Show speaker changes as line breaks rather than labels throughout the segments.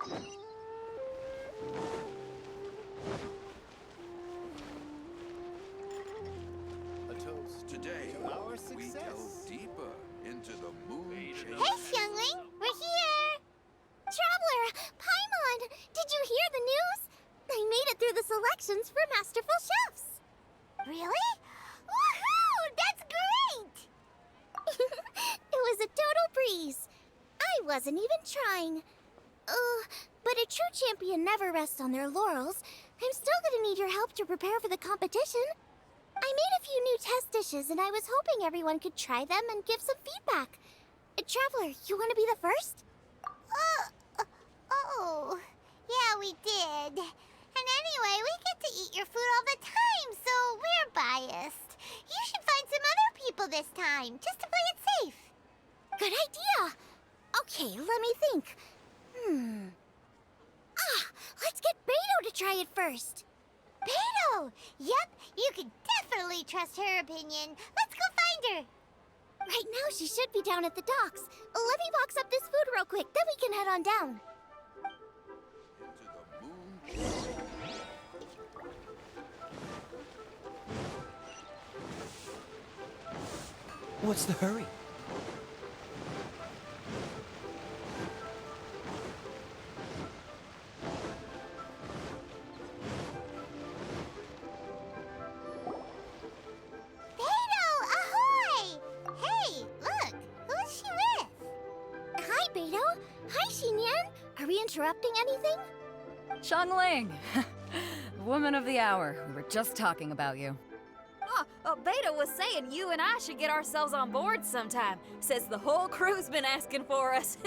A toast today to our success. We delve deeper into the Moonchase.
Hey, youngling, we're here! Traveler, Paimon, did you hear the news? I made it through the selections for Masterful Chefs. Really? Woohoo! That's great! It was a total breeze. I wasn't even trying. But a true champion never rests on their laurels. I'm still gonna need your help to prepare for the competition. I made a few new test dishes, and I was hoping everyone could try them and give some feedback. Traveler, you want to be the first? Oh, yeah, we did. And anyway, we get to eat your food all the time, so we're biased. You should find some other people this time, just to play it safe. Good idea. Okay, let me think. Let's get Beto to try it first. Beto! Yep, you can definitely trust her opinion. Let's go find her. Right now, she should be down at the docks. Let me box up this food real quick, then we can head on down.
What's the hurry?
Interrupting anything?
Xiangling! Woman of the hour. We were just talking about you.
Beta was saying you and I should get ourselves on board sometime. Says the whole crew's been asking for us.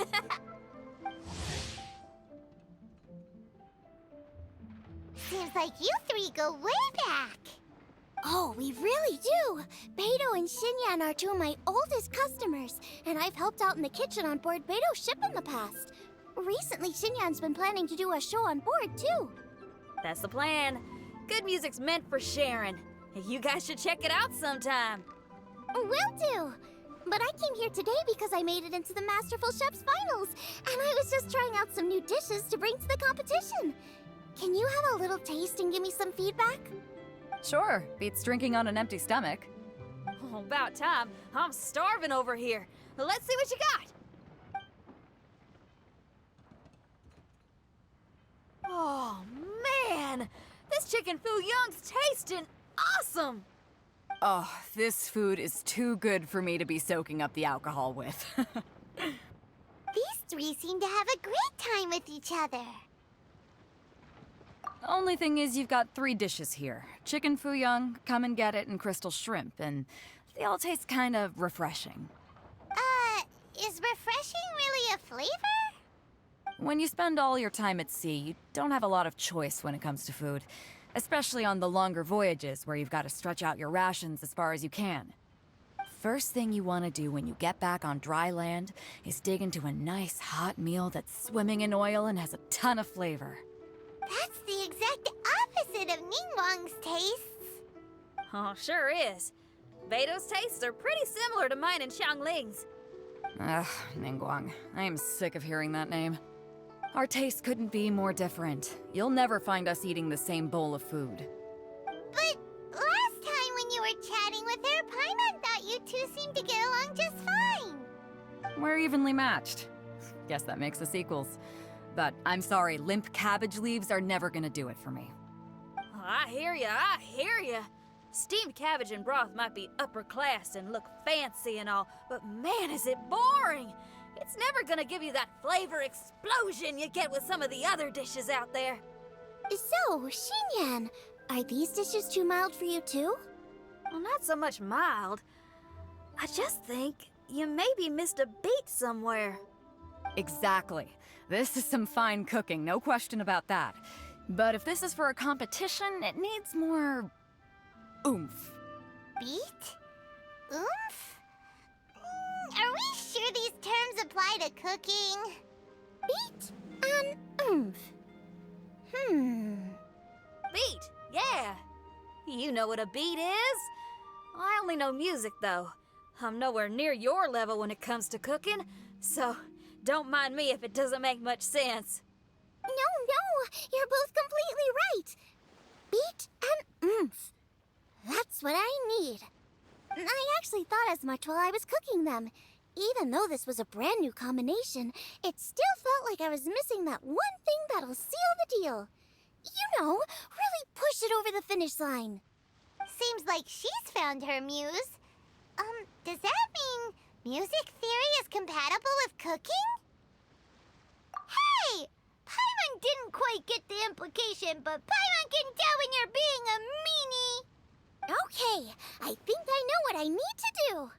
Seems like you three go way back. Oh, we really do. Beto and Xinyan are two of my oldest customers, and I've helped out in the kitchen on board Beto's ship in the past. Recently, Xinyan's been planning to do a show on board, too.
That's the plan. Good music's meant for sharing. You guys should check it out sometime.
Will do. But I came here today because I made it into the Masterful Chef's finals, and I was just trying out some new dishes to bring to the competition. Can you have a little taste and give me some feedback?
Sure, beats drinking on an empty stomach.
Oh, about time. I'm starving over here. Let's see what you got. Oh, man! This chicken fuyong's tasting awesome!
Oh, this food is too good for me to be soaking up the alcohol with.
These three seem to have a great time with each other.
Only thing is you've got 3 dishes here. Chicken fuyong, come and get it, and crystal shrimp, and they all taste kind of refreshing.
Is refreshing really a flavor?
When you spend all your time at sea, you don't have a lot of choice when it comes to food, especially on the longer voyages where you've got to stretch out your rations as far as you can. First thing you want to do when you get back on dry land is dig into a nice hot meal that's swimming in oil and has a ton of flavor.
That's the exact opposite of Ningguang's tastes.
Oh, sure is. Beto's tastes are pretty similar to mine and Xiangling's.
Ugh, Ningguang. I am sick of hearing that name. Our tastes couldn't be more different. You'll never find us eating the same bowl of food.
But last time when you were chatting with her, Paimon thought you two seemed to get along just fine.
We're evenly matched. Guess that makes us equals. But I'm sorry, limp cabbage leaves are never gonna do it for me.
Oh, I hear ya. Steamed cabbage and broth might be upper class and look fancy and all, but man, is it boring! It's never gonna give you that flavor explosion you get with some of the other dishes out there.
So, Xinyan, are these dishes too mild for you too?
Well, not so much mild. I just think you maybe missed a beat somewhere.
Exactly. This is some fine cooking, no question about that. But if this is for a competition, it needs more oomph.
Beat? Oomph? Are we sure these terms apply to cooking? Beat and oomph.
Beat, yeah. You know what a beat is? I only know music, though. I'm nowhere near your level when it comes to cooking, so don't mind me if it doesn't make much sense.
No, you're both completely right. Beat and oomph. That's what I need. I actually thought as much while I was cooking them. Even though this was a brand new combination, it still felt like I was missing that one thing that'll seal the deal. You know, really push it over the finish line.
Seems like she's found her muse. Does that mean music theory is compatible with cooking? Hey! Paimon didn't quite get the implication, but Paimon can tell when you're being a meanie.
Okay, I think I know what I need to do.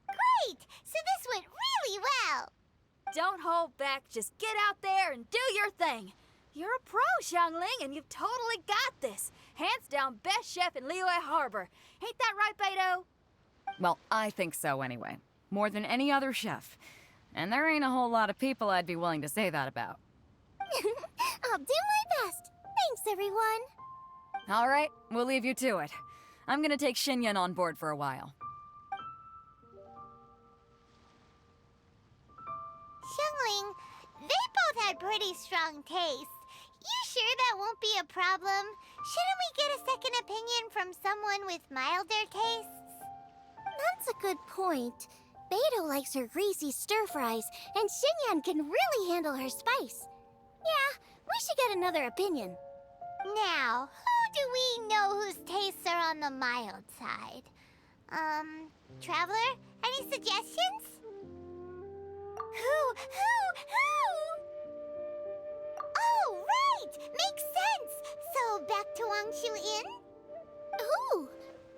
Great! So this went really well.
Don't hold back. Just get out there and do your thing. You're a pro, Xiangling, and you've totally got this. Hands down, best chef in Liyue Harbor. Ain't that right, Beto?
Well, I think so anyway. More than any other chef. And there ain't a whole lot of people I'd be willing to say that about.
I'll do my best. Thanks, everyone.
All right, we'll leave you to it. I'm gonna take Xinyan on board for a while.
Xiangling, they both had pretty strong tastes. You sure that won't be a problem? Shouldn't we get a second opinion from someone with milder tastes?
That's a good point. Beto likes her greasy stir-fries, and Xinyan can really handle her spice. Yeah, we should get another opinion.
Now, who do we know whose tastes are on the mild side? Traveler, any suggestions? Who? Oh, right! Makes sense! So, back to Wangshu Inn?
Who?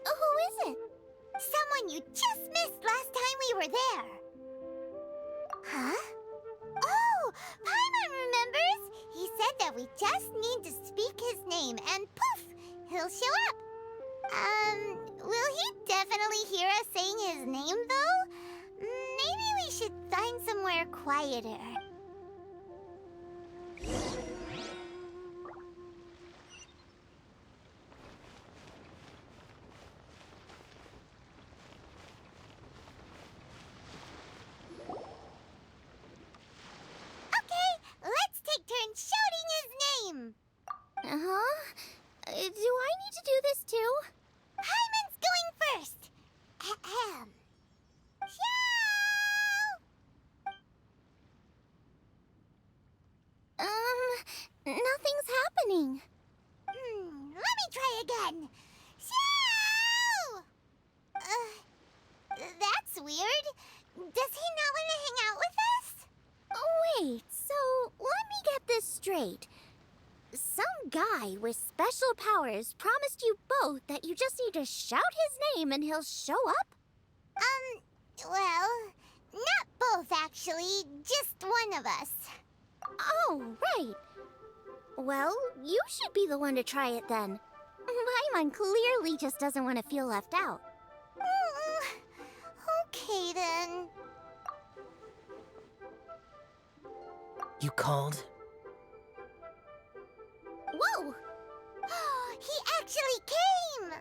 Who is it?
Someone you just missed last time we were there. Huh? Oh, Paimon remembers! He said that we just need to speak his name and poof, he'll show up. Will he definitely hear us saying his name though? Maybe we should find somewhere quieter. Let's take turns shouting his name.
Do I need to do this too?
Hyman's going first. Ahem.
Nothing's happening.
Let me try again. Xiao! That's weird. Does he not want to hang out with us?
Oh, wait, so let me get this straight. Some guy with special powers promised you both that you just need to shout his name and he'll show up?
Well, not both actually, just one of us.
Oh, right. Well, you should be the one to try it then. Paimon clearly just doesn't want to feel left out.
Okay then.
You called?
Whoa!
He actually came!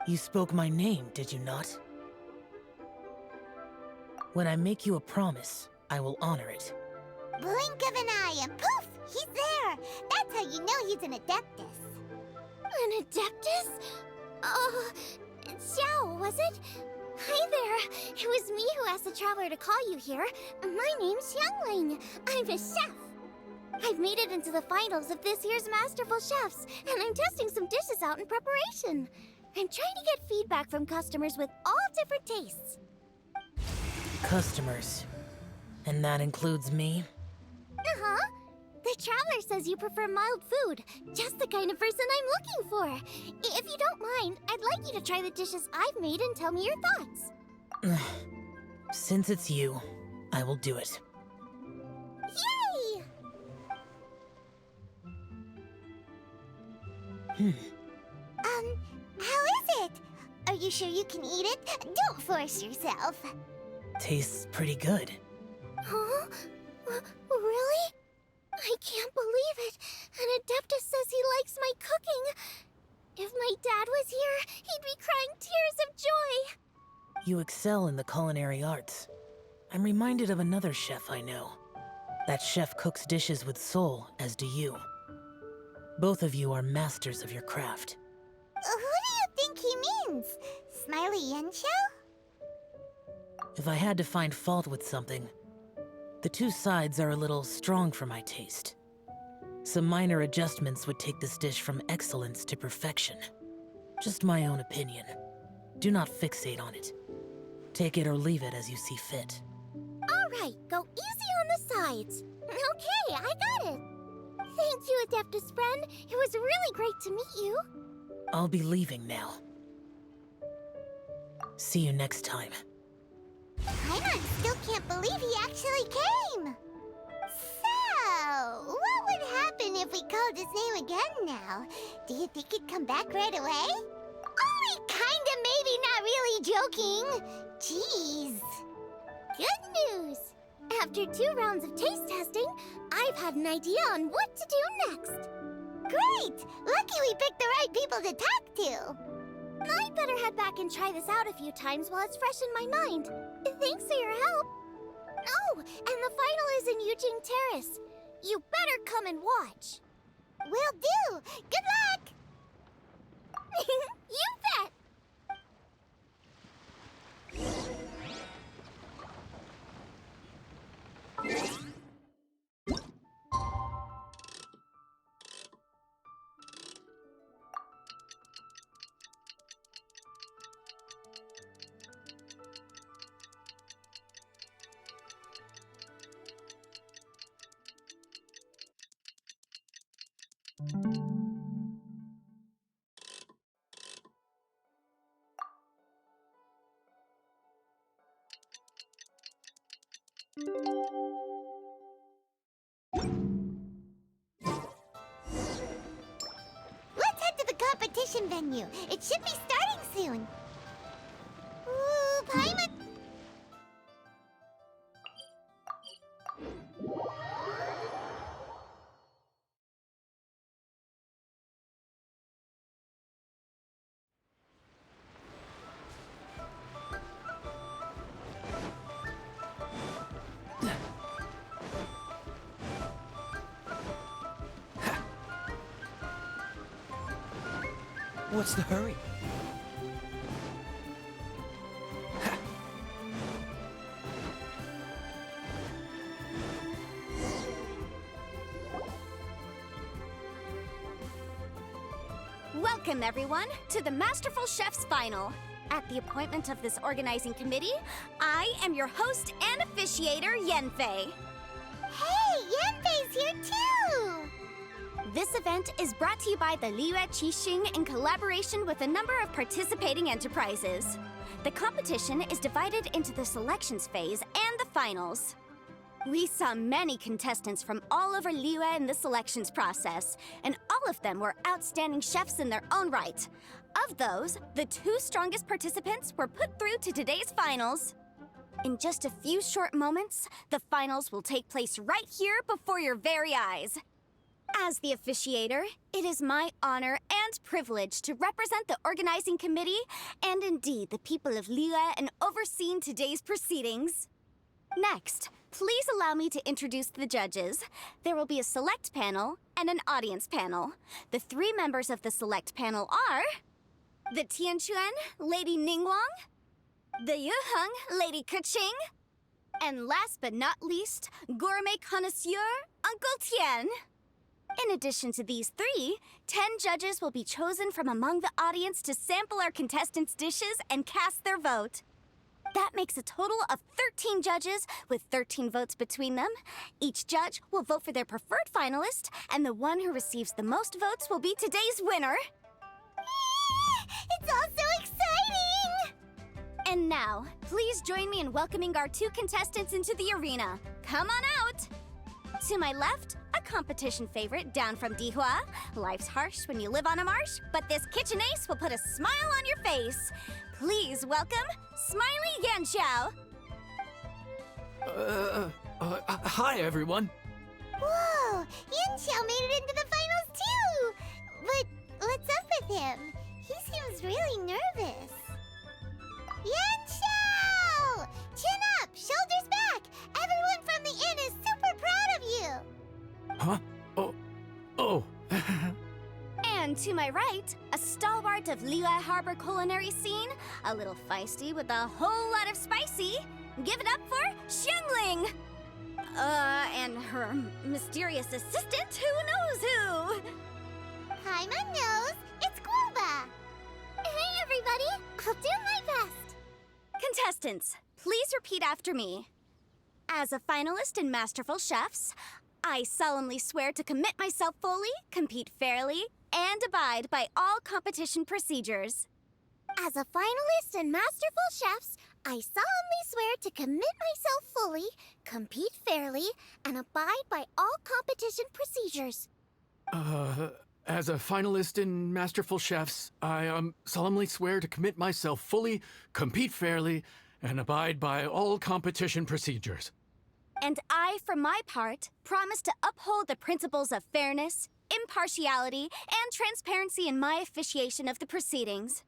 You spoke my name, did you not? When I make you a promise, I will honor it.
Blink of an eye and poof! He's there! That's how you know he's an Adeptus.
An Adeptus? Xiao, was it? Hi there. It was me who asked the Traveler to call you here. My name's Xiangling. I'm a chef. I've made it into the finals of this year's Masterful Chefs, and I'm testing some dishes out in preparation. I'm trying to get feedback from customers with all different tastes.
Customers. And that includes me?
Uh-huh. The Traveler says you prefer mild food, just the kind of person I'm looking for. If you don't mind, I'd like you to try the dishes I've made and tell me your thoughts.
Since it's you, I will do it.
Yay!
How is it? Are you sure you can eat it? Don't force yourself.
Tastes pretty good.
Huh? Really? I can't believe it. An Adeptus says he likes my cooking. If my dad was here, he'd be crying tears of joy.
You excel in the culinary arts. I'm reminded of another chef I know. That chef cooks dishes with soul, as do you. Both of you are masters of your craft.
Who do you think he means? Smiley Yanxiao?
If I had to find fault with something, the two sides are a little strong for my taste. Some minor adjustments would take this dish from excellence to perfection. Just my own opinion. Do not fixate on it. Take it or leave it as you see fit.
Alright, go easy on the sides. Okay, I got it. Thank you, Adeptus friend. It was really great to meet you.
I'll be leaving now. See you next time.
Paimon still can't believe he actually came! So, what would happen if we called his name again now? Do you think he'd come back right away? Only kinda, maybe, not really joking. Jeez.
Good news! After 2 rounds of taste testing, I've had an idea on what to do next.
Great! Lucky we picked the right people to talk to.
I'd better head back and try this out a few times while it's fresh in my mind. Thanks for your help. Oh, and the final is in Eugene Terrace. You better come and watch.
Will do! Good luck!
You bet!
Let's head to the competition venue. It should be starting soon. Ooh, Paimon!
What's the hurry?
Welcome, everyone, to the Masterful Chef's Final. At the appointment of this organizing committee, I am your host and officiator, Yanfei.
Hey, Yanfei's here too!
This event is brought to you by the Liyue Qixing in collaboration with a number of participating enterprises. The competition is divided into the selections phase and the finals. We saw many contestants from all over Liyue in the selections process, and all of them were outstanding chefs in their own right. Of those, the 2 strongest participants were put through to today's finals. In just a few short moments, the finals will take place right here before your very eyes. As the officiator, it is my honor and privilege to represent the organizing committee and indeed the people of Liyue in overseeing today's proceedings. Next, please allow me to introduce the judges. There will be a select panel and an audience panel. The 3 members of the select panel are the Tianquan, Lady Ningguang, the Yuheng, Lady Keqing, and last but not least, gourmet connoisseur, Uncle Tian. In addition to these 3, 10 judges will be chosen from among the audience to sample our contestants' dishes and cast their vote. That makes a total of 13 judges, with 13 votes between them. Each judge will vote for their preferred finalist, and the one who receives the most votes will be today's winner.
It's all so exciting!
And now, please join me in welcoming our 2 contestants into the arena. Come on out! To my left, a competition favorite down from Dihua. Life's harsh when you live on a marsh, but this kitchen ace will put a smile on your face. Please welcome Smiley Yanxiao.
Hi, everyone.
Whoa, Yanxiao made it into the finals too! But what's up with him? He seems really nervous. Yanxiao! Chin up, shoulders back! Everyone from the inn is super proud of
Huh? Oh. Oh.
And to my right, a stalwart of Liyue Harbor culinary scene, a little feisty with a whole lot of spicy. Give it up for Xiangling! And her mysterious assistant, who knows who?
Paimon knows. It's Guoba.
Hey, everybody! I'll do my best! Contestants, please repeat after me. As a finalist in Masterful Chefs, I solemnly swear to commit myself fully, compete fairly, and abide by all competition procedures. As a finalist in Masterful Chefs, I solemnly swear to commit myself fully, compete fairly, and abide by all competition procedures.
As a finalist in Masterful Chefs, I solemnly swear to commit myself fully, compete fairly, and abide by all competition procedures.
And I, for my part, promise to uphold the principles of fairness, impartiality, and transparency in my officiation of the proceedings.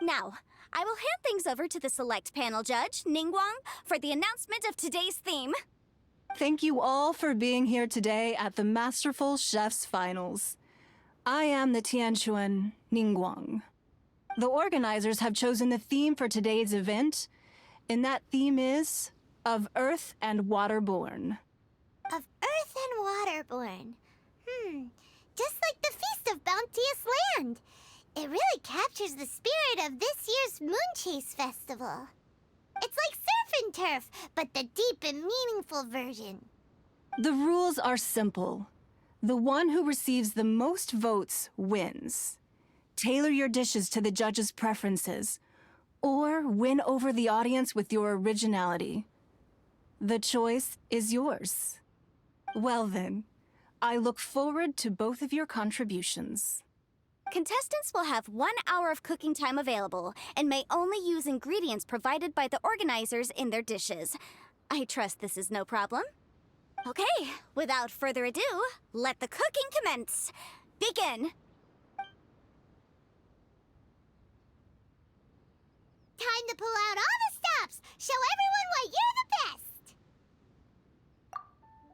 Now, I will hand things over to the select panel judge, Ningguang, for the announcement of today's theme.
Thank you all for being here today at the Masterful Chefs Finals. I am the Tianquan Ningguang. The organizers have chosen the theme for today's event, and that theme is of Earth and Waterborn.
Of Earth and Waterborn. Just like the Feast of Bounteous Land. It really captures the spirit of this year's Moonchase Festival. It's like surf and turf, but the deep and meaningful version.
The rules are simple. The one who receives the most votes wins. Tailor your dishes to the judges' preferences, or win over the audience with your originality. The choice is yours. Well then, I look forward to both of your contributions.
Contestants will have 1 hour of cooking time available and may only use ingredients provided by the organizers in their dishes. I trust this is no problem. Okay, without further ado, let the cooking commence. Begin!
Time to pull out all the stops! Show everyone why you're the best!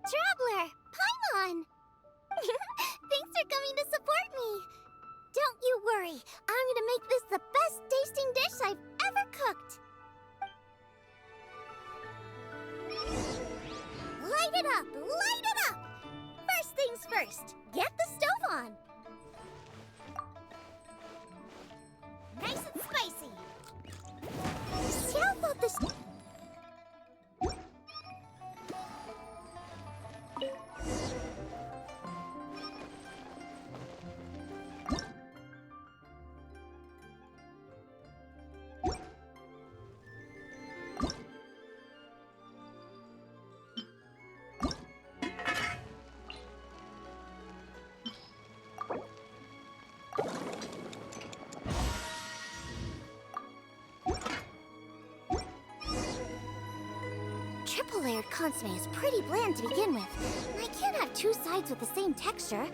Traveler, Paimon! Thanks for coming to support me. Don't you worry, I'm gonna make this the best tasting dish I've ever cooked. Light it up! Light it up! First things first, get the stove on. Nice and spicy. Xiao thought this... Triple-layered consomme is pretty bland to begin with. I can't have two sides with the same texture.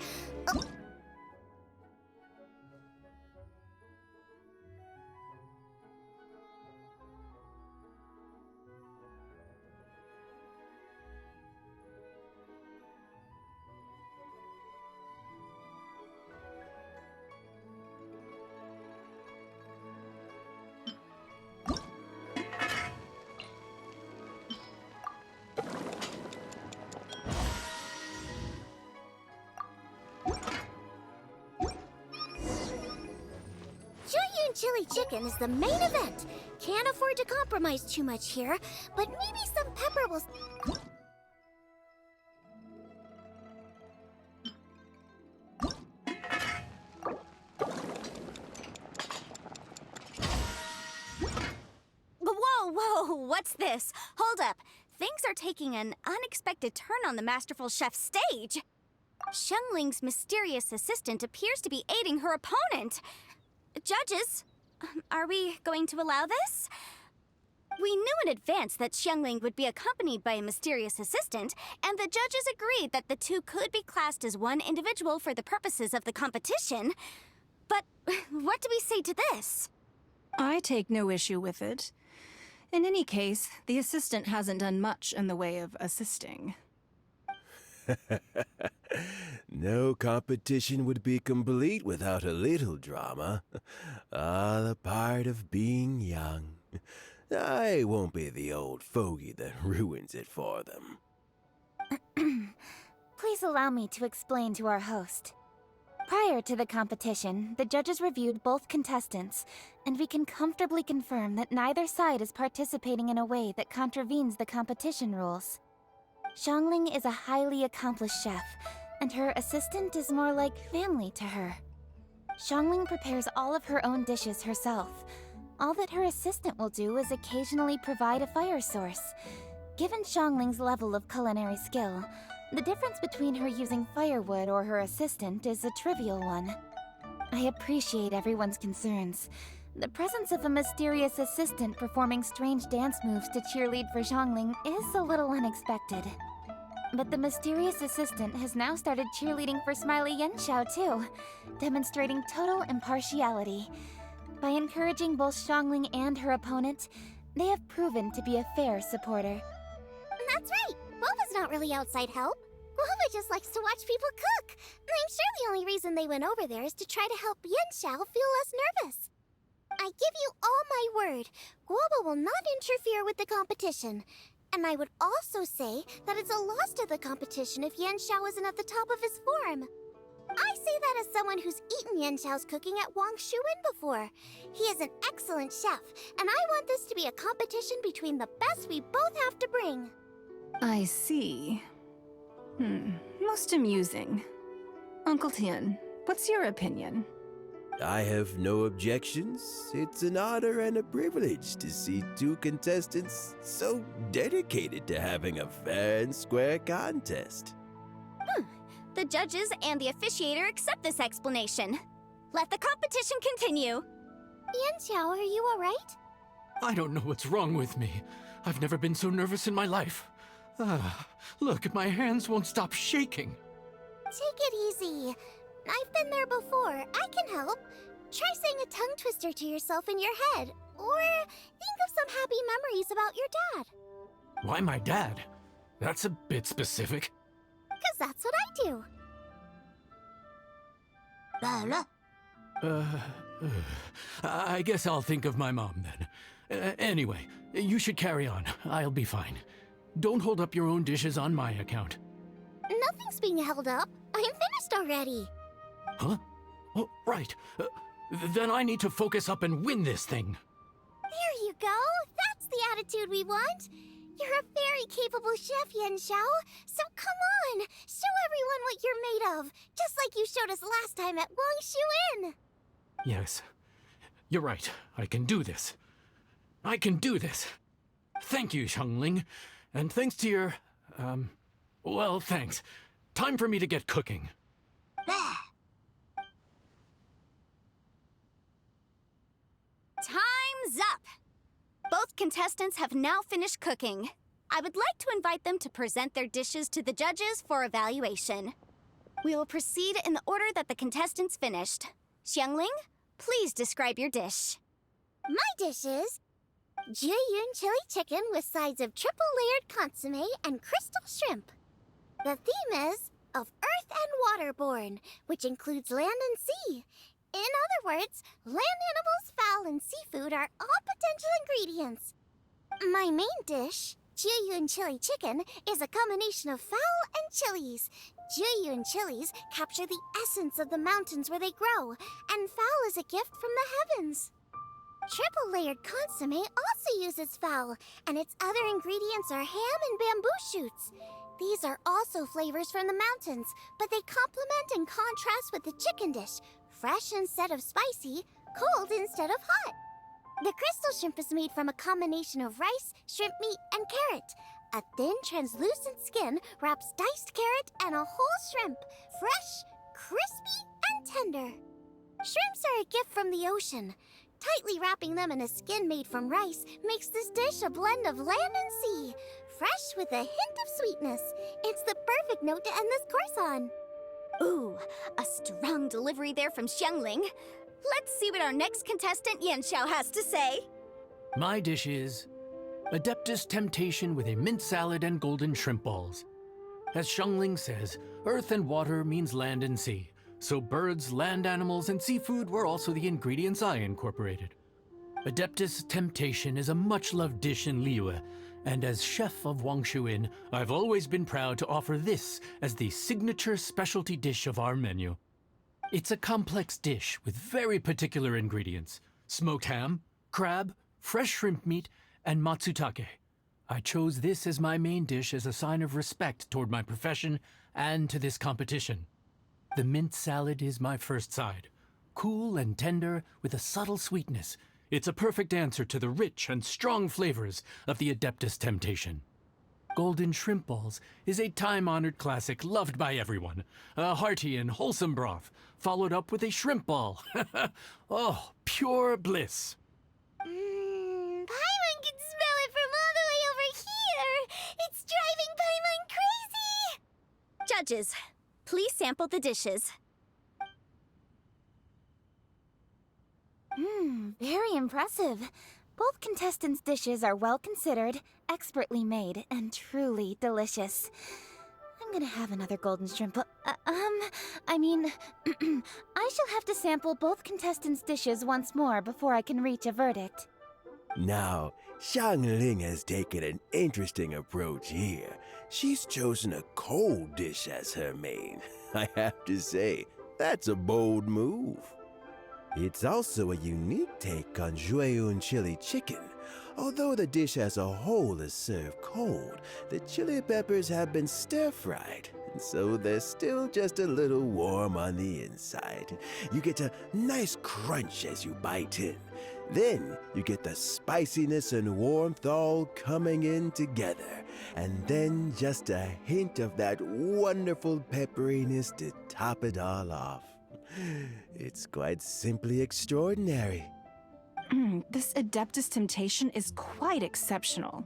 Chili chicken is the main event. Can't afford to compromise too much here, but maybe some pepper will... Whoa, what's this? Hold up. Things are taking an unexpected turn on the Masterful Chef stage. Xiangling's mysterious assistant appears to be aiding her opponent. Judges, are we going to allow this? We knew in advance that Xiangling would be accompanied by a mysterious assistant, and the judges agreed that the two could be classed as one individual for the purposes of the competition. But what do we say to this?
I take no issue with it. In any case, the assistant hasn't done much in the way of assisting.
No competition would be complete without a little drama. All a part of being young. I won't be the old fogey that ruins it for them.
Please allow me to explain to our host. Prior to the competition, the judges reviewed both contestants, and we can comfortably confirm that neither side is participating in a way that contravenes the competition rules. Xiangling is a highly accomplished chef, and her assistant is more like family to her. Xiangling prepares all of her own dishes herself. All that her assistant will do is occasionally provide a fire source. Given Xiangling's level of culinary skill, the difference between her using firewood or her assistant is a trivial one. I appreciate everyone's concerns. The presence of a mysterious assistant performing strange dance moves to cheerlead for Xiangling is a little unexpected. But the mysterious assistant has now started cheerleading for Smiley Yenshao too, demonstrating total impartiality. By encouraging both Xiangling and her opponent, they have proven to be a fair supporter.
That's right. Guoba's not really outside help. Guoba just likes to watch people cook. I'm sure the only reason they went over there is to try to help Yenshao feel less nervous. I give you all my word, Guoba will not interfere with the competition. And I would also say that it's a loss to the competition if Yenshao isn't at the top of his form. I say that as someone who's eaten Yenshao's cooking at Wang Shuin before. He is an excellent chef, and I want this to be a competition between the best we both have to bring.
I see. Most amusing. Uncle Tian, what's your opinion?
I have no objections. It's an honor and a privilege to see two contestants so dedicated to having a fair and square contest.
The judges and the officiator accept this explanation. Let the competition continue.
Yenshao, are you alright?
I don't know what's wrong with me. I've never been so nervous in my life. Look, my hands won't stop shaking.
Take it easy. I've been there before. I can help. Try saying a tongue twister to yourself in your head. Or think of some happy memories about your dad.
Why my dad? That's a bit specific.
'Cause that's what I do.
I guess I'll think of my mom then. Anyway, you should carry on. I'll be fine. Don't hold up your own dishes on my account.
Nothing's being held up. I'm finished already.
Huh? Oh, right. Then I need to focus up and win this thing.
There you go. That's the attitude we want. You're a very capable chef, Yenshao. So come on, show everyone what you're made of, just like you showed us last time at Wang Shuin.
Yes, you're right. I can do this. I can do this. Thank you, Xiangling. And thanks to your, well, thanks. Time for me to get cooking.
Time's up! Both contestants have now finished cooking. I would like to invite them to present their dishes to the judges for evaluation. We will proceed in the order that the contestants finished. Xiangling, please describe your dish.
My dish is Jiyun chili chicken with sides of triple-layered consommé and crystal shrimp. The theme is of earth and waterborne, which includes land and sea. In other words, land animals, fowl, and seafood are all potential ingredients. My main dish, Jiyun chili chicken, is a combination of fowl and chilies. Jiyun chilies capture the essence of the mountains where they grow, and fowl is a gift from the heavens. Triple-layered consommé also uses fowl, and its other ingredients are ham and bamboo shoots. These are also flavors from the mountains, but they complement and contrast with the chicken dish, fresh instead of spicy, cold instead of hot. The crystal shrimp is made from a combination of rice, shrimp meat, and carrot. A thin, translucent skin wraps diced carrot and a whole shrimp, fresh, crispy, and tender. Shrimps are a gift from the ocean. Tightly wrapping them in a skin made from rice makes this dish a blend of land and sea, fresh with a hint of sweetness. It's the perfect note to end this course on.
Ooh, a strong delivery there from Xiangling. Let's see what our next contestant Yenshao has to say.
My dish is Adeptus Temptation with a mint salad and golden shrimp balls. As Xiangling says, earth and water means land and sea. So birds, land animals, and seafood were also the ingredients I incorporated. Adeptus Temptation is a much-loved dish in Liyue, and as chef of Wangshu Inn, I've always been proud to offer this as the signature specialty dish of our menu. It's a complex dish with very particular ingredients: smoked ham, crab, fresh shrimp meat, and matsutake. I chose this as my main dish as a sign of respect toward my profession and to this competition. The mint salad is my first side. Cool and tender with a subtle sweetness, it's a perfect answer to the rich and strong flavors of the Adeptus Temptation. Golden shrimp balls is a time-honored classic loved by everyone. A hearty and wholesome broth, followed up with a shrimp ball. Oh, pure bliss.
Paimon can smell it from all the way over here! It's driving Paimon crazy! Judges, please sample the dishes. Very impressive. Both contestants' dishes are well considered, expertly made, and truly delicious. I'm gonna have another golden shrimp. I shall have to sample both contestants' dishes once more before I can reach a verdict.
Now, Xiangling has taken an interesting approach here. She's chosen a cold dish as her main. I have to say, that's a bold move. It's also a unique take on Jueyun chili chicken. Although the dish as a whole is served cold, the chili peppers have been stir-fried, and so they're still just a little warm on the inside. You get a nice crunch as you bite in. Then you get the spiciness and warmth all coming in together, and then just a hint of that wonderful pepperiness to top it all off. It's quite simply extraordinary.
This Adeptus Temptation is quite exceptional.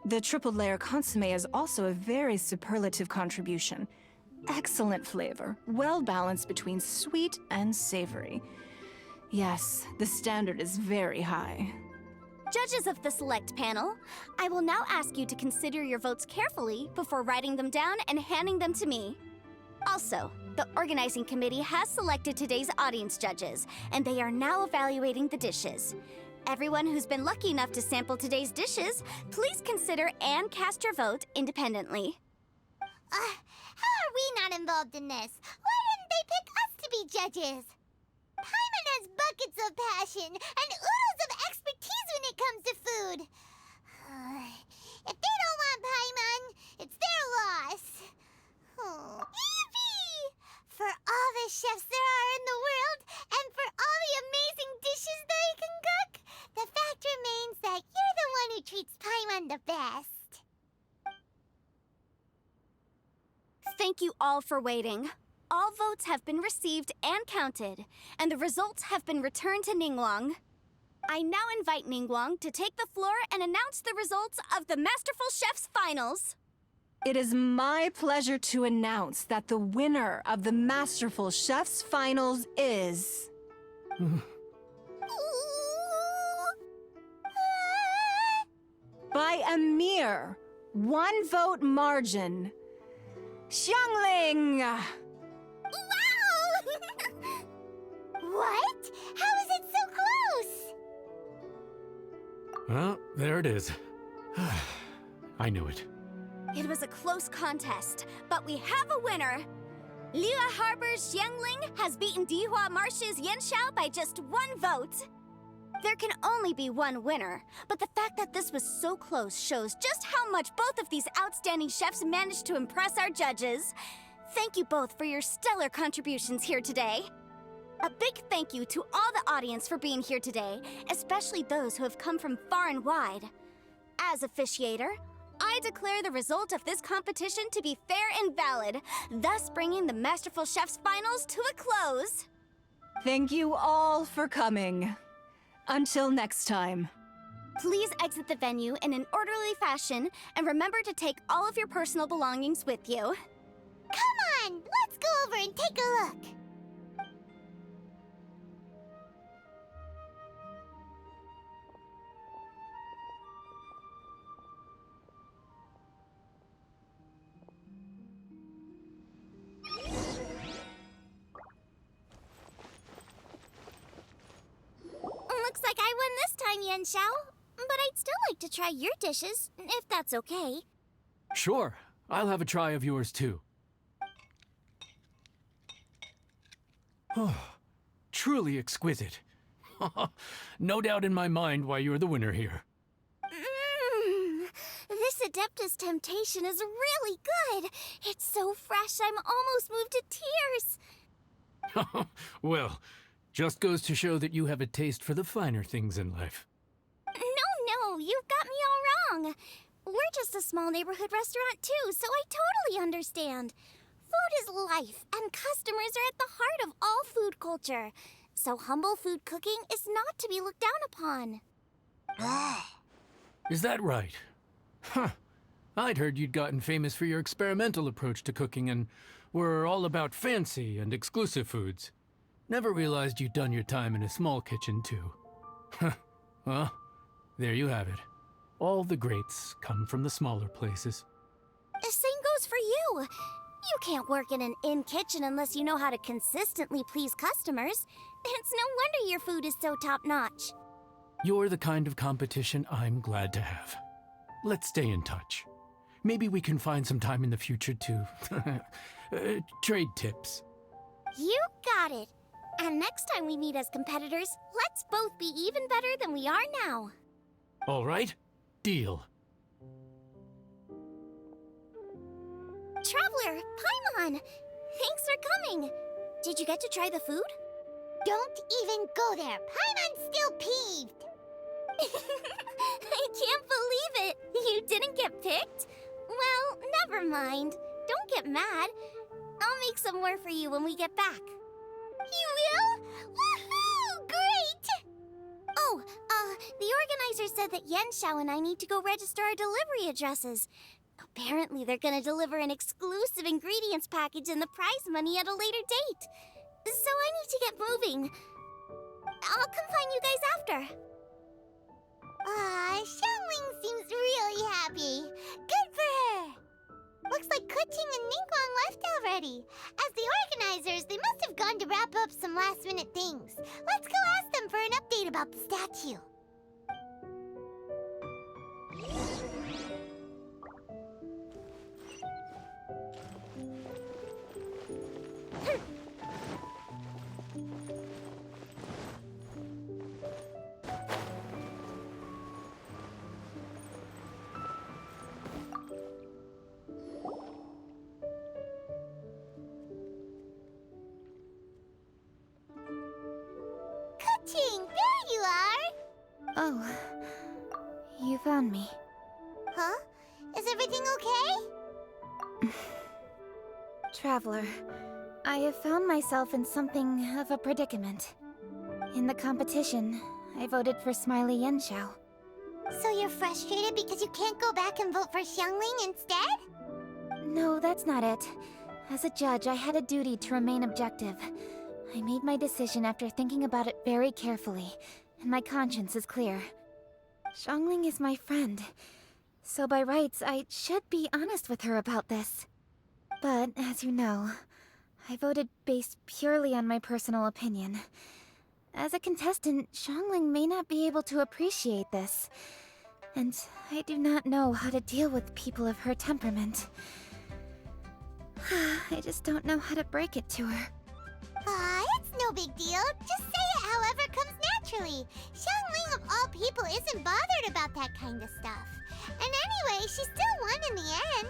The triple layer consomme is also a very superlative contribution. Excellent flavor, well balanced between sweet and savory. Yes, the standard is very high.
Judges of the select panel, I will now ask you to consider your votes carefully before writing them down and handing them to me. Also, the organizing committee has selected today's audience judges, and they are now evaluating the dishes. Everyone who's been lucky enough to sample today's dishes, please consider and cast your vote independently.
How are we not involved in this? Why didn't they pick us to be judges? Paimon has buckets of passion and oodles of expertise when it comes to food. If they don't want Paimon, it's their loss. Yippee! For all the chefs there are in the world, and for all the amazing dishes they can cook, the fact remains that you're the one who treats Paimon the best.
Thank you all for waiting. All votes have been received and counted, and the results have been returned to Ningguang. I now invite Ningguang to take the floor and announce the results of the Masterful Chef's Finals.
It is my pleasure to announce that the winner of the Masterful Chef's Finals is... by a mere 1 vote margin, Xiangling!
Wow! What? How is it so close?
Well, there it is. I knew it.
It was a close contest, but we have a winner. Liyue Harbor's Xiangling has beaten Dihua Marsh's Yanxiao by just 1 vote. There can only be one winner, but the fact that this was so close shows just how much both of these outstanding chefs managed to impress our judges. Thank you both for your stellar contributions here today. A big thank you to all the audience for being here today, especially those who have come from far and wide. As officiator, I declare the result of this competition to be fair and valid, thus bringing the Masterful Chef's Finals to a close.
Thank you all for coming. Until next time.
Please exit the venue in an orderly fashion, and remember to take all of your personal belongings with you.
Come on, let's go over and take a look.
time, Yen Xiao. But I'd still like to try your dishes, if that's okay.
Sure, I'll have a try of yours too. Oh, truly exquisite. No doubt in my mind why you're the winner here.
This Adeptus Temptation is really good. It's so fresh, I'm almost moved to tears.
Well, just goes to show that you have a taste for the finer things in life.
No, you've got me all wrong. We're just a small neighborhood restaurant too, so I totally understand. Food is life, and customers are at the heart of all food culture. So humble food cooking is not to be looked down upon.
Is that right? Huh. I'd heard you'd gotten famous for your experimental approach to cooking and were all about fancy and exclusive foods. Never realized you'd done your time in a small kitchen, too. Huh. Well, there you have it. All the greats come from the smaller places.
The same goes for you. You can't work in an inn kitchen unless you know how to consistently please customers. It's no wonder your food is so top-notch.
You're the kind of competition I'm glad to have. Let's stay in touch. Maybe we can find some time in the future to trade tips.
You got it. And next time we meet as competitors, let's both be even better than we are now.
All right, deal.
Traveler, Paimon! Thanks for coming. Did you get to try the food?
Don't even go there. Paimon's still peeved.
I can't believe it. You didn't get picked? Well, never mind. Don't get mad. I'll make some more for you when we get back. You will? Woohoo! Great! Oh, the organizer said that Yen Xiao and I need to go register our delivery addresses. Apparently they're gonna deliver an exclusive ingredients package and the prize money at a later date. So I need to get moving. I'll come find you guys after.
Xiangling seems really happy. Good for her. Looks like Kuching and Ningguang left already. As the organizers, they must have gone to wrap up some last-minute things. Let's go ask them for an update about the statue. Kuching, there you are!
Oh, you found me.
Huh? Is everything okay?
Traveler, I have found myself in something of a predicament. In the competition, I voted for Smiley Yen Xiao.
So you're frustrated because you can't go back and vote for Xiangling instead?
No, that's not it. As a judge, I had a duty to remain objective. I made my decision after thinking about it very carefully, and my conscience is clear. Xiangling is my friend, so by rights, I should be honest with her about this. But, as you know, I voted based purely on my personal opinion. As a contestant, Xiangling may not be able to appreciate this, and I do not know how to deal with people of her temperament. I just don't know how to break it to her.
It's no big deal. Just say it however comes naturally. Xiangling of all people isn't bothered about that kind of stuff. And anyway, she still won in the end.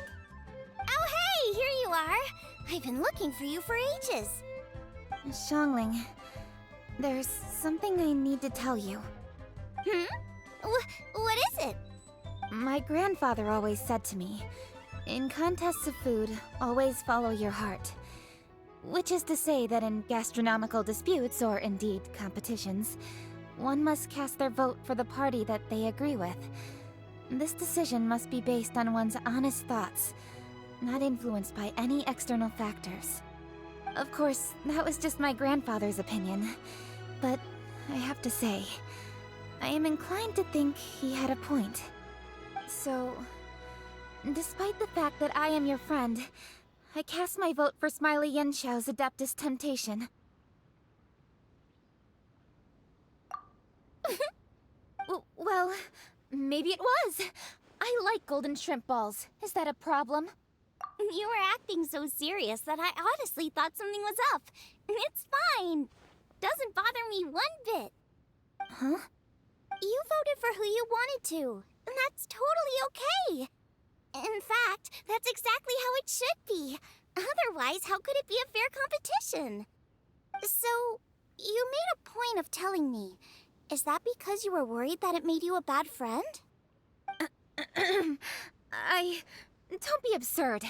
Oh hey, here you are! I've been looking for you for ages. Xiangling, there's something I need to tell you. What is it? My grandfather always said to me, in contests of food, always follow your heart. Which is to say that in gastronomical disputes, or indeed competitions, one must cast their vote for the party that they agree with. This decision must be based on one's honest thoughts, not influenced by any external factors. Of course, that was just my grandfather's opinion, but I have to say, I am inclined to think he had a point. So, despite the fact that I am your friend, I cast my vote for Smiley Yen Xiao's Adeptus Temptation. Well, maybe it was. I like golden shrimp balls. Is that a problem? You were acting so serious that I honestly thought something was up. It's fine. Doesn't bother me one bit. Huh? You voted for who you wanted to, and that's totally okay. In fact, that's exactly how it should be. Otherwise, how could it be a fair competition? So, you made a point of telling me. Is that because you were worried that it made you a bad friend? Don't be absurd.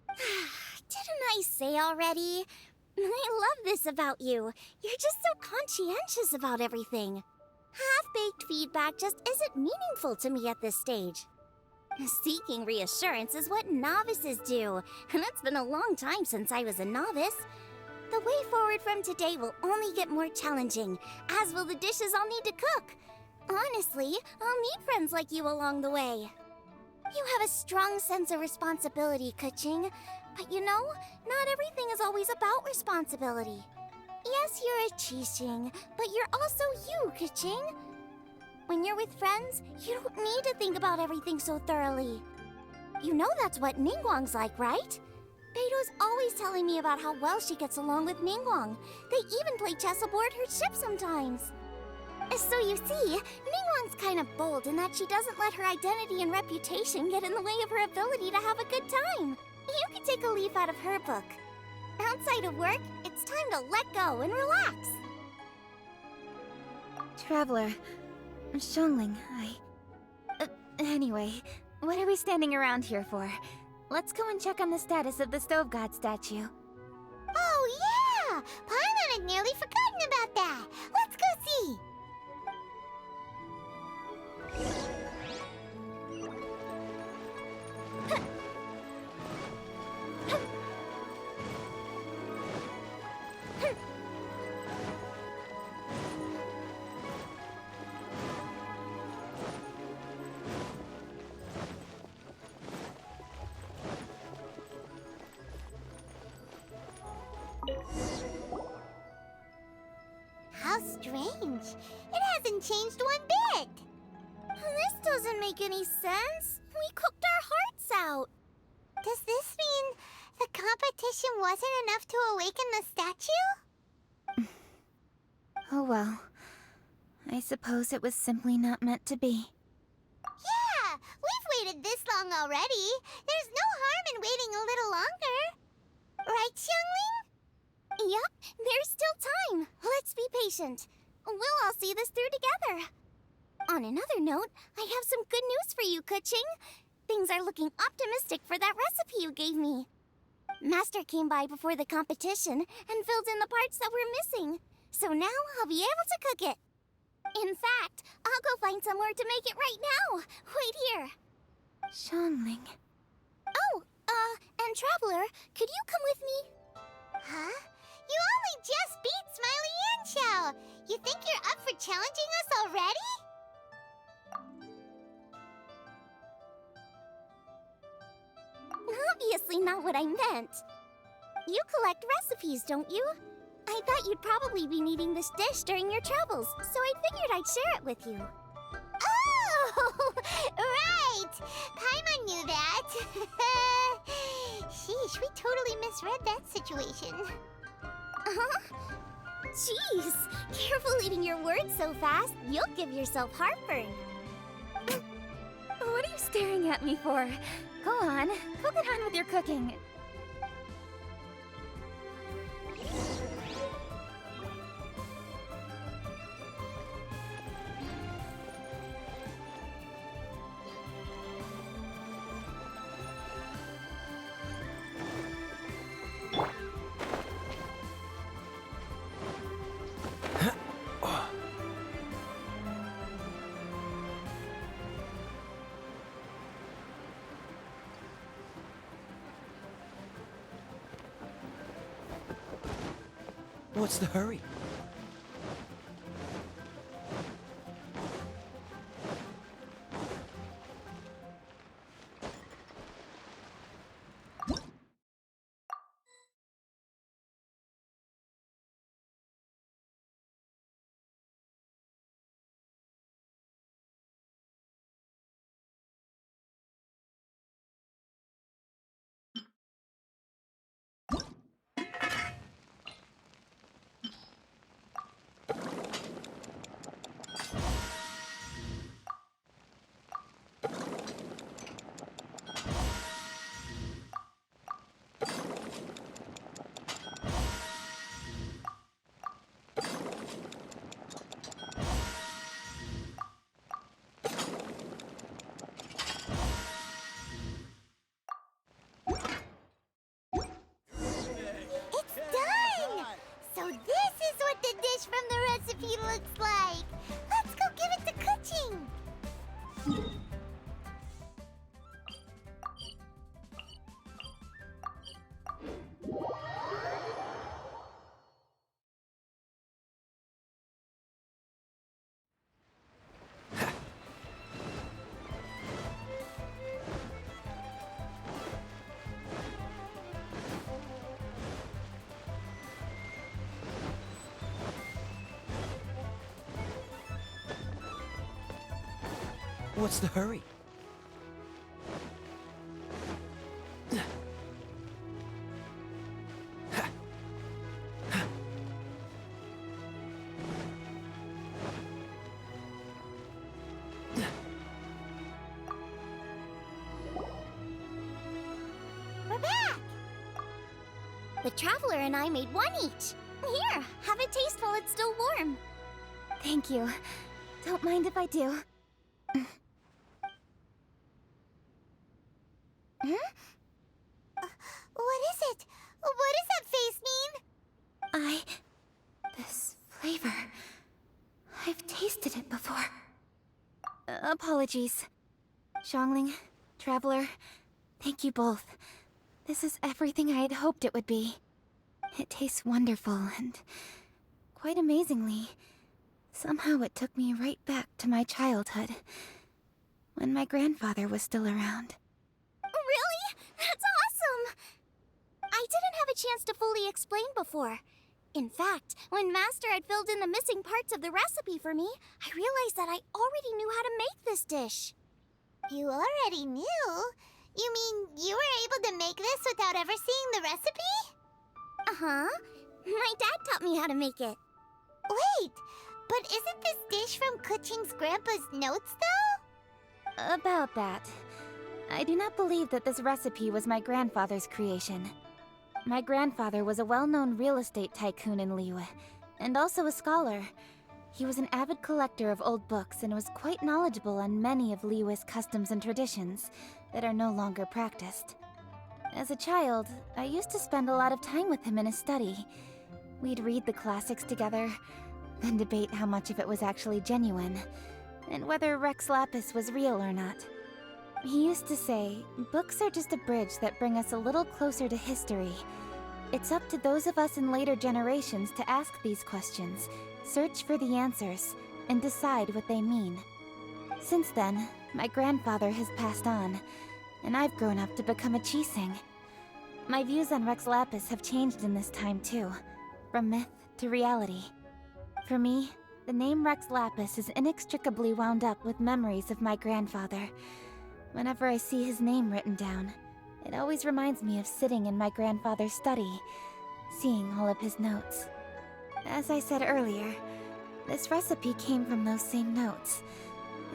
Didn't I say already? I love this about you. You're just so conscientious about everything. Half-baked feedback just isn't meaningful to me at this stage. Seeking reassurance is what novices do, and it's been a long time since I was a novice. The way forward from today will only get more challenging, as will the dishes I'll need to cook. Honestly, I'll meet friends like you along the way. You have a strong sense of responsibility, Kuching. But you know, not everything is always about responsibility. Yes, you're a Qixing, but you're also you, Kuching. When you're with friends, you don't need to think about everything so thoroughly. You know that's what Ningguang's like, right? Beto's always telling me about how well she gets along with Ningguang. They even play chess aboard her ship sometimes. So you see, Ningguang's kind of bold in that she doesn't let her identity and reputation get in the way of her ability to have a good time. You can take a leaf out of her book. Outside of work, it's time to let go and relax. Traveler, Xiangling, anyway, what are we standing around here for? Let's go and check on the status of the Stove God statue.
Oh, yeah! Paimon had nearly forgotten about that. Let's go see. How strange. It hasn't changed one bit.
This doesn't make any sense. We cooked our hearts out.
Does this mean the competition wasn't enough to awaken the statue?
Oh well. I suppose it was simply not meant to be.
Yeah, we've waited this long already. There's no harm in waiting a little longer. Right, Xiangling?
Yup, there's still time. Let's be patient. We'll all see this through together. On another note, I have some good news for you, Kuching. Things are looking optimistic for that recipe you gave me. Master came by before the competition and filled in the parts that were missing. So now I'll be able to cook it. In fact, I'll go find somewhere to make it right now. Wait here. Xiangling. Oh, and Traveler, could you come with me?
Huh? You only just beat Smiley and Xiao. You think you're up for challenging us already?
Obviously not what I meant. You collect recipes, don't you? I thought you'd probably be needing this dish during your travels, so I figured I'd share it with you.
Oh, right! Paimon knew that. Sheesh, we totally misread that situation.
Huh? Jeez, careful eating your words so fast, you'll give yourself heartburn. What are you staring at me for? Go on, get on with your cooking.
What's the hurry? What's the hurry?
We're back! The Traveler and I made one each. Here, have a taste while it's still warm. Thank you. Don't mind if I do.
What is it? What does that face mean?
This flavor... I've tasted it before. Apologies. Xiangling, Traveler, thank you both. This is everything I had hoped it would be. It tastes wonderful, and quite amazingly, somehow it took me right back to my childhood, when my grandfather was still around. Really? That's awesome! I didn't have a chance to fully explain before. In fact, when Master had filled in the missing parts of the recipe for me, I realized that I already knew how to make this dish.
You already knew? You mean you were able to make this without ever seeing the recipe?
Uh-huh. My dad taught me how to make it.
Wait, but isn't this dish from Kuching's grandpa's notes, though?
About that. I do not believe that this recipe was my grandfather's creation. My grandfather was a well-known real estate tycoon in Liyue, and also a scholar. He was an avid collector of old books and was quite knowledgeable on many of Liyue's customs and traditions that are no longer practiced. As a child, I used to spend a lot of time with him in his study. We'd read the classics together, then debate how much of it was actually genuine, and whether Rex Lapis was real or not. He used to say, books are just a bridge that bring us a little closer to history. It's up to those of us in later generations to ask these questions, search for the answers, and decide what they mean. Since then, my grandfather has passed on, and I've grown up to become a Chising. My views on Rex Lapis have changed in this time too, from myth to reality. For me, the name Rex Lapis is inextricably wound up with memories of my grandfather. Whenever I see his name written down, it always reminds me of sitting in my grandfather's study, seeing all of his notes. As I said earlier, this recipe came from those same notes.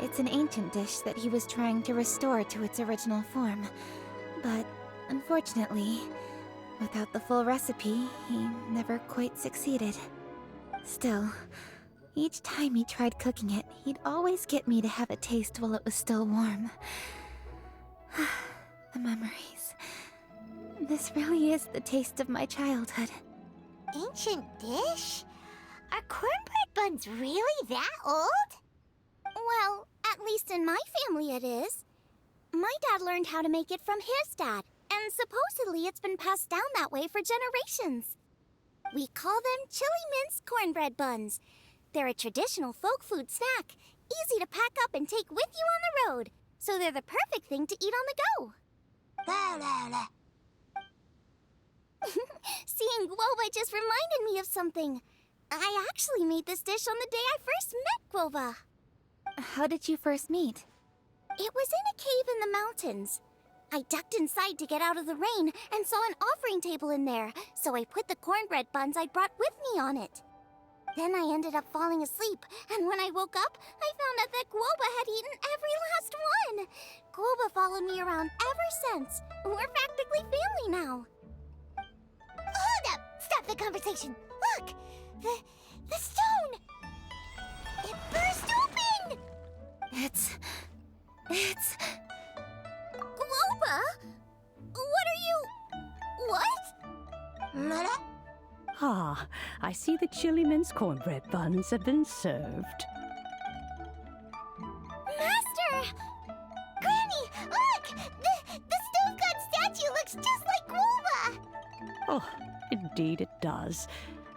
It's an ancient dish that he was trying to restore to its original form. But, unfortunately, without the full recipe, he never quite succeeded. Still, each time he tried cooking it, he'd always get me to have a taste while it was still warm. The memories. This really is the taste of my childhood.
Ancient dish? Are cornbread buns really that old?
Well, at least in my family it is. My dad learned how to make it from his dad, and supposedly it's been passed down that way for generations. We call them chili mince cornbread buns. They're a traditional folk food snack, easy to pack up and take with you on the road, so they're the perfect thing to eat on the go. Seeing Guoba just reminded me of something. I actually made this dish on the day I first met Guoba. How did you first meet? It was in a cave in the mountains. I ducked inside to get out of the rain and saw an offering table in there, so I put the cornbread buns I'd brought with me on it. Then I ended up falling asleep, and when I woke up, I found out that Guoba had eaten every last one. Guoba followed me around ever since. We're practically family now.
Hold up! Stop the conversation! Look! The stone! It burst open!
It's... Guoba? What are you... What?
Ah, I see the chili mince cornbread buns have been served.
Master! Granny, look! The stone god statue looks just like Guoba!
Oh, indeed it does.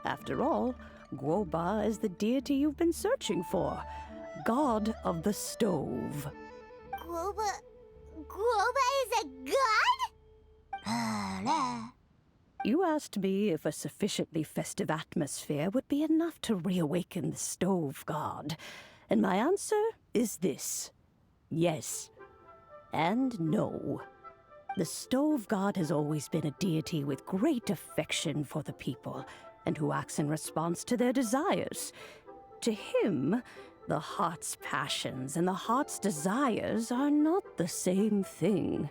After all, Guoba is the deity you've been searching for, god of the stove.
Guoba is a god?
You asked me if a sufficiently festive atmosphere would be enough to reawaken the stove god, and my answer is this. Yes. And no. The Stove God has always been a deity with great affection for the people, and who acts in response to their desires. To him, the heart's passions and the heart's desires are not the same thing.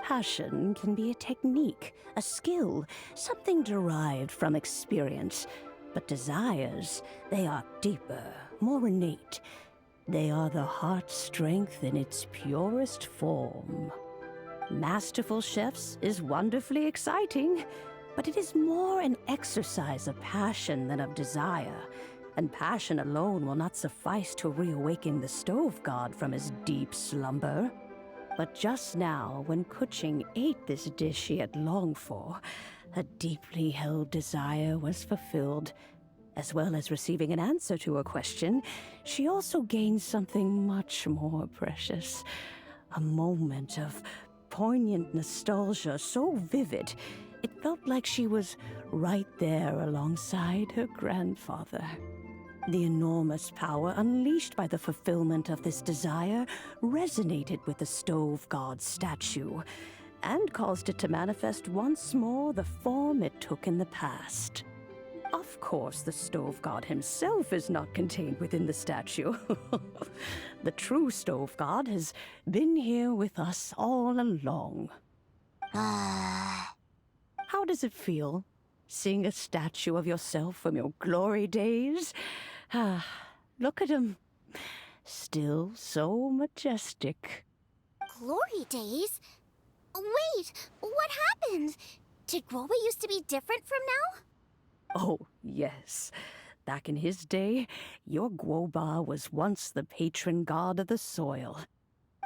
Passion can be a technique, a skill, something derived from experience. But desires, they are deeper, more innate. They are the heart's strength in its purest form. Masterful chefs is wonderfully exciting, but it is more an exercise of passion than of desire, and passion alone will not suffice to reawaken the Stove God from his deep slumber. But just now, when Kuching ate this dish she had longed for, a deeply held desire was fulfilled. As well as receiving an answer to her question, she also gained something much more precious. A moment of poignant nostalgia so vivid, it felt like she was right there alongside her grandfather. The enormous power unleashed by the fulfillment of this desire resonated with the Stove God's statue, and caused it to manifest once more the form it took in the past. Of course, the Stove God himself is not contained within the statue. The true Stove God has been here with us all along. How does it feel, seeing a statue of yourself from your glory days? Look at him. Still so majestic.
Glory days? Wait, what happened? Did Groba used to be different from now?
Oh, yes. Back in his day, your Guoba was once the patron god of the soil.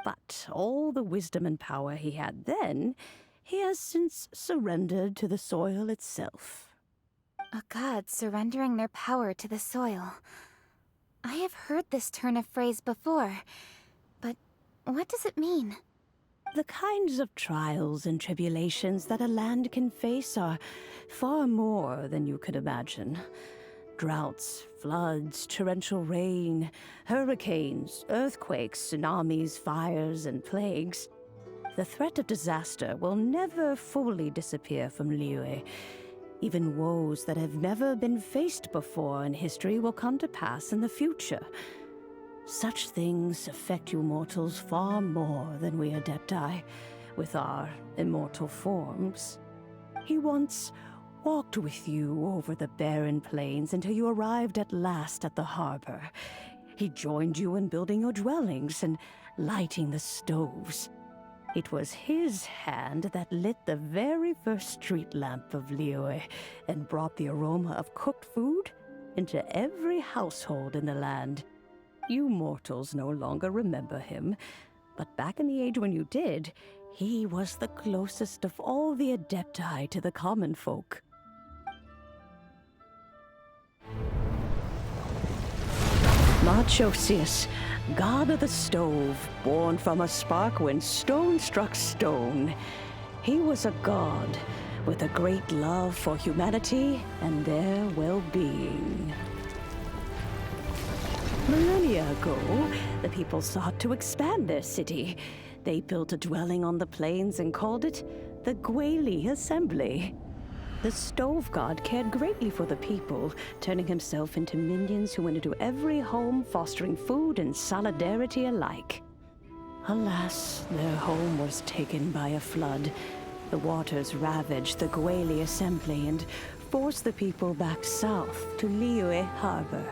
But all the wisdom and power he had then, he has since surrendered to the soil itself.
A god surrendering their power to the soil. I have heard this turn of phrase before, but what does it mean?
The kinds of trials and tribulations that a land can face are far more than you could imagine. Droughts, floods, torrential rain, hurricanes, earthquakes, tsunamis, fires, and plagues. The threat of disaster will never fully disappear from Liyue. Even woes that have never been faced before in history will come to pass in the future. Such things affect you mortals far more than we Adepti, with our immortal forms. He once walked with you over the barren plains until you arrived at last at the harbor. He joined you in building your dwellings and lighting the stoves. It was his hand that lit the very first street lamp of Liyue and brought the aroma of cooked food into every household in the land. You mortals no longer remember him, but back in the age when you did, he was the closest of all the Adepti to the common folk. Moonchase, god of the stove, born from a spark when stone struck stone. He was a god with a great love for humanity and their well-being. Millennia ago, the people sought to expand their city. They built a dwelling on the plains and called it the Guili Assembly. The Stove God cared greatly for the people, turning himself into minions who went into every home, fostering food and solidarity alike. Alas, their home was taken by a flood. The waters ravaged the Guili Assembly and forced the people back south to Liyue Harbor.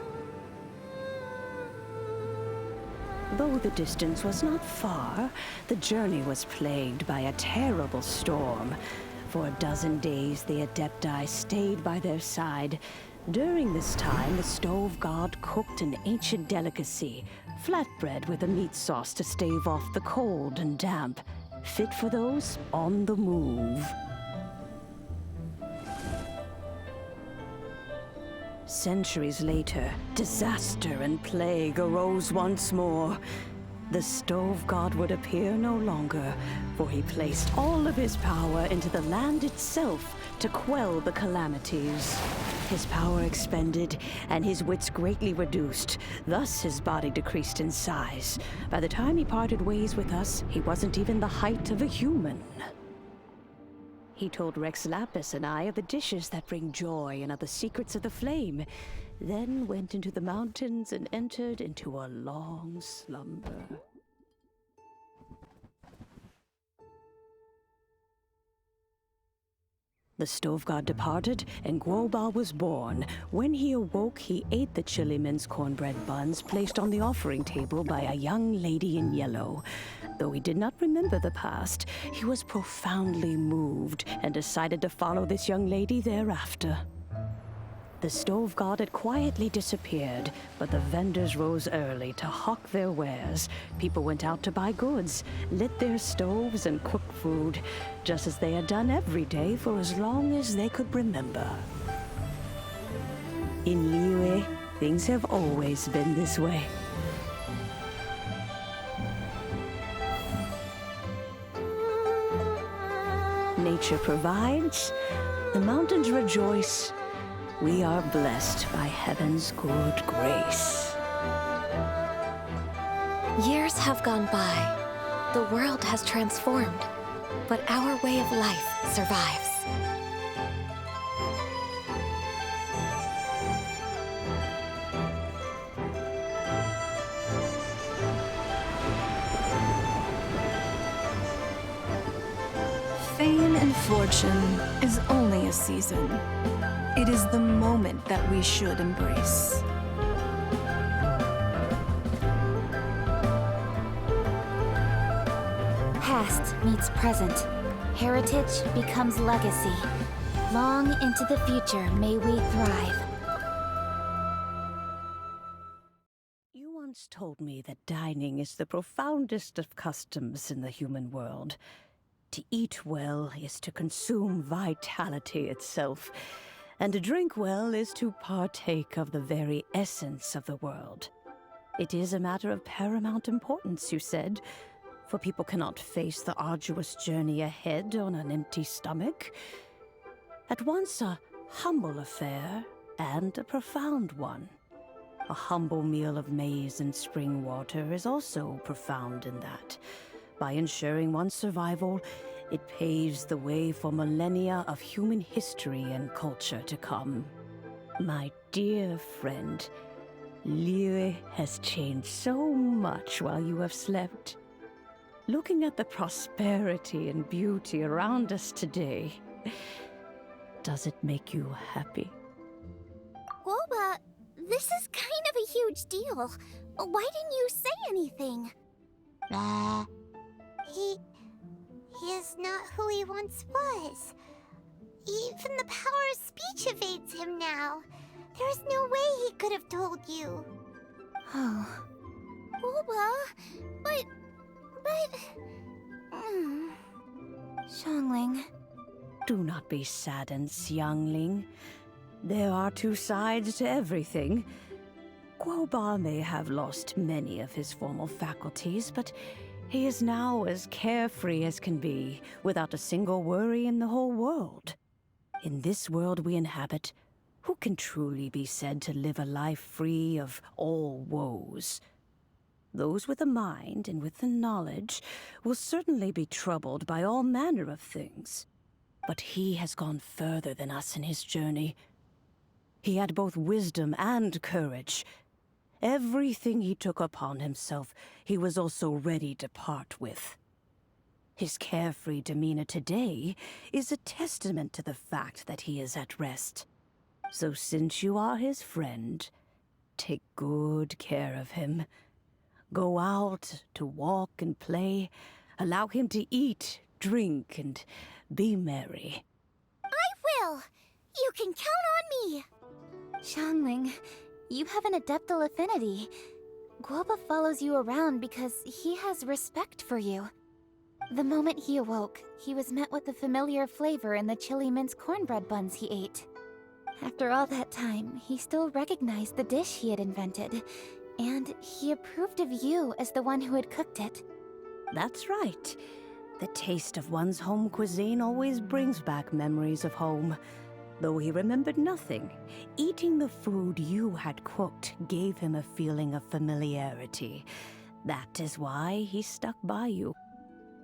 Though the distance was not far, the journey was plagued by a terrible storm. For a dozen days, the Adepti stayed by their side. During this time, the Stove God cooked an ancient delicacy, flatbread with a meat sauce to stave off the cold and damp, fit for those on the move. Centuries later, disaster and plague arose once more. The Stove God would appear no longer, for he placed all of his power into the land itself to quell the calamities. his power expended, and his wits greatly reduced. Thus, his body decreased in size. By the time he parted ways with us, he wasn't even the height of a human. He told Rex Lapis and I of the dishes that bring joy and of the secrets of the flame, then went into the mountains and entered into a long slumber. The stove god departed, and Guoba was born. When he awoke, he ate the chili mince cornbread buns placed on the offering table by a young lady in yellow. Though he did not remember the past, he was profoundly moved and decided to follow this young lady thereafter. The stove god had quietly disappeared, but the vendors rose early to hawk their wares. People went out to buy goods, lit their stoves, and cooked food, just as they had done every day for as long as they could remember. In Liyue, things have always been this way. Nature provides, the mountains rejoice. We are blessed by heaven's good grace.
Years have gone by. The world has transformed, but our way of life survives.
Fame and fortune is only a season. It is the moment that we should embrace.
Past meets present. Heritage becomes legacy. Long into the future may we thrive.
You once told me that dining is the profoundest of customs in the human world. To eat well is to consume vitality itself, and to drink well is to partake of the very essence of the world. It is a matter of paramount importance, you said, for people cannot face the arduous journey ahead on an empty stomach. At once a humble affair and a profound one. A humble meal of maize and spring water is also profound in that. By ensuring one's survival, it paves the way for millennia of human history and culture to come. My dear friend, Liyue has changed so much while you have slept. Looking at the prosperity and beauty around us today, does it make you happy?
Guoba, this is kind of a huge deal. Why didn't you say anything?
He is not who he once was. Even the power of speech evades him now. There is no way he could have told you.
Oh.
Guoba, but...
Xiangling.
Do not be saddened, Xiangling. There are two sides to everything. Guoba may have lost many of his formal faculties, but he is now as carefree as can be, without a single worry in the whole world. In this world we inhabit, who can truly be said to live a life free of all woes? Those with a mind and with the knowledge will certainly be troubled by all manner of things. But he has gone further than us in his journey. He had both wisdom and courage. Everything he took upon himself, he was also ready to part with. His carefree demeanor today is a testament to the fact that he is at rest. So since you are his friend, take good care of him. Go out to walk and play. Allow him to eat, drink, and be merry.
I will! You can count on me!
Xiangling, you have an adeptal affinity. Guoba follows you around because he has respect for you. The moment he awoke, he was met with the familiar flavor in the chili mince cornbread buns he ate. After all that time, he still recognized the dish he had invented, and he approved of you as the one who had cooked it.
That's right. The taste of one's home cuisine always brings back memories of home. Though he remembered nothing, eating the food you had cooked gave him a feeling of familiarity. That is why he stuck by you.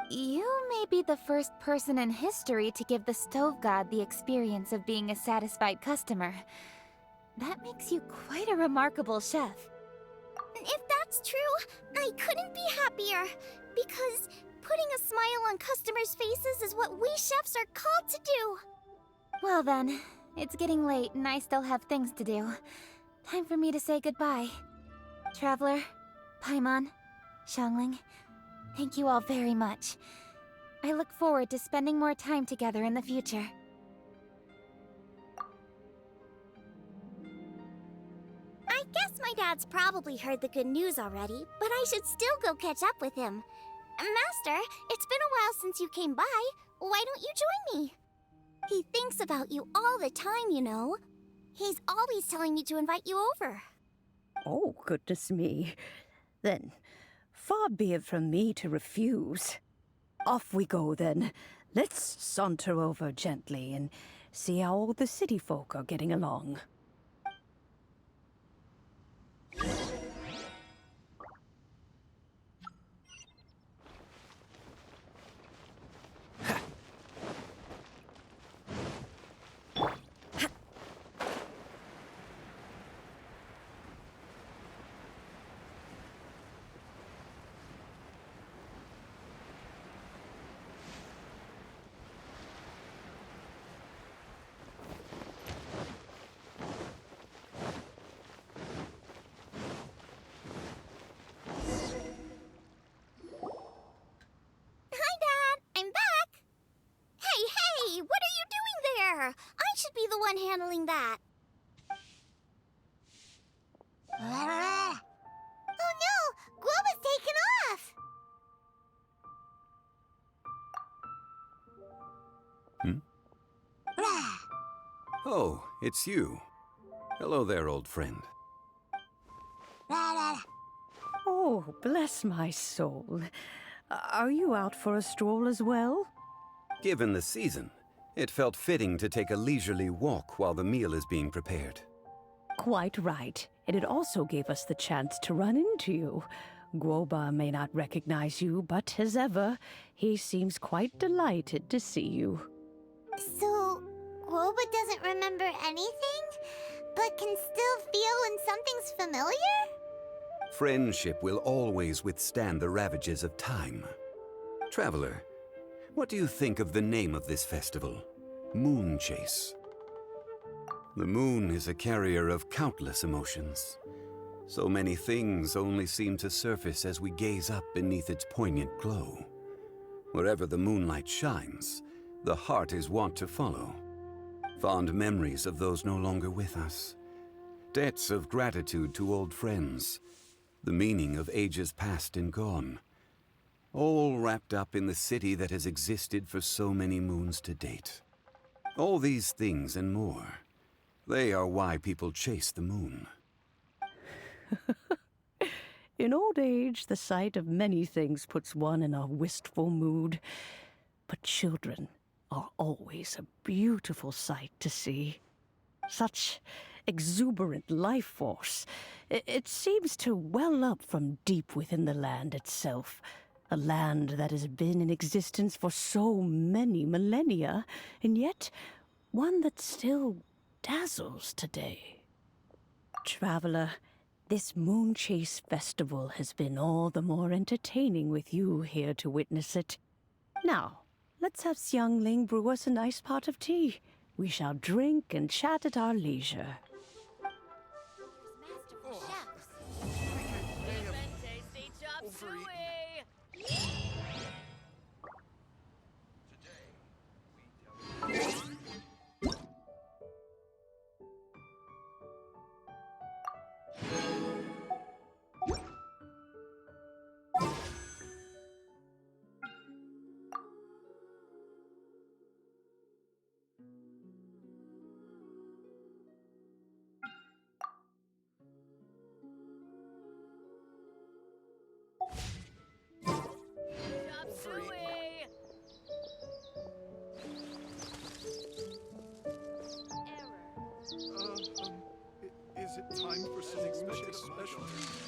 You may be the first person in history to give the stove god the experience of being a satisfied customer. That makes you quite a remarkable chef.
If that's true, I couldn't be happier. Because putting a smile on customers' faces is what we chefs are called to do.
Well then, it's getting late and I still have things to do. Time for me to say goodbye. Traveler, Paimon, Xiangling, thank you all very much. I look forward to spending more time together in the future.
I guess my dad's probably heard the good news already, but I should still go catch up with him. Master, it's been a while since you came by. Why don't you join me? He thinks about you all the time, you know. He's always telling me to invite you over.
Oh, goodness me. Then, far be it from me to refuse. Off we go, then. Let's saunter over gently and see how all the city folk are getting along.
I should be the one handling that. Oh no! Guoba's taken off!
Oh, it's you. Hello there, old friend.
Oh, bless my soul. Are you out for a stroll as well?
Given the season, it felt fitting to take a leisurely walk while the meal is being prepared.
Quite right. And it also gave us the chance to run into you. Guoba may not recognize you, but as ever, he seems quite delighted to see you.
So, Guoba doesn't remember anything, but can still feel when something's familiar?
Friendship will always withstand the ravages of time. Traveler, what do you think of the name of this festival? Moonchase. The moon is a carrier of countless emotions. So many things only seem to surface as we gaze up beneath its poignant glow. Wherever the moonlight shines, the heart is wont to follow. Fond memories of those no longer with us. Debts of gratitude to old friends. The meaning of ages past and gone. All wrapped up in the city that has existed for so many moons to date. All these things and more, they are why people chase the moon.
In old age, the sight of many things puts one in a wistful mood. But children are always a beautiful sight to see. Such exuberant life force. It seems to well up from deep within the land itself. A land that has been in existence for so many millennia, and yet one that still dazzles today. Traveler, this Moonchase festival has been all the more entertaining with you here to witness it. Now, let's have Xiangling brew us a nice pot of tea. We shall drink and chat at our leisure.
Please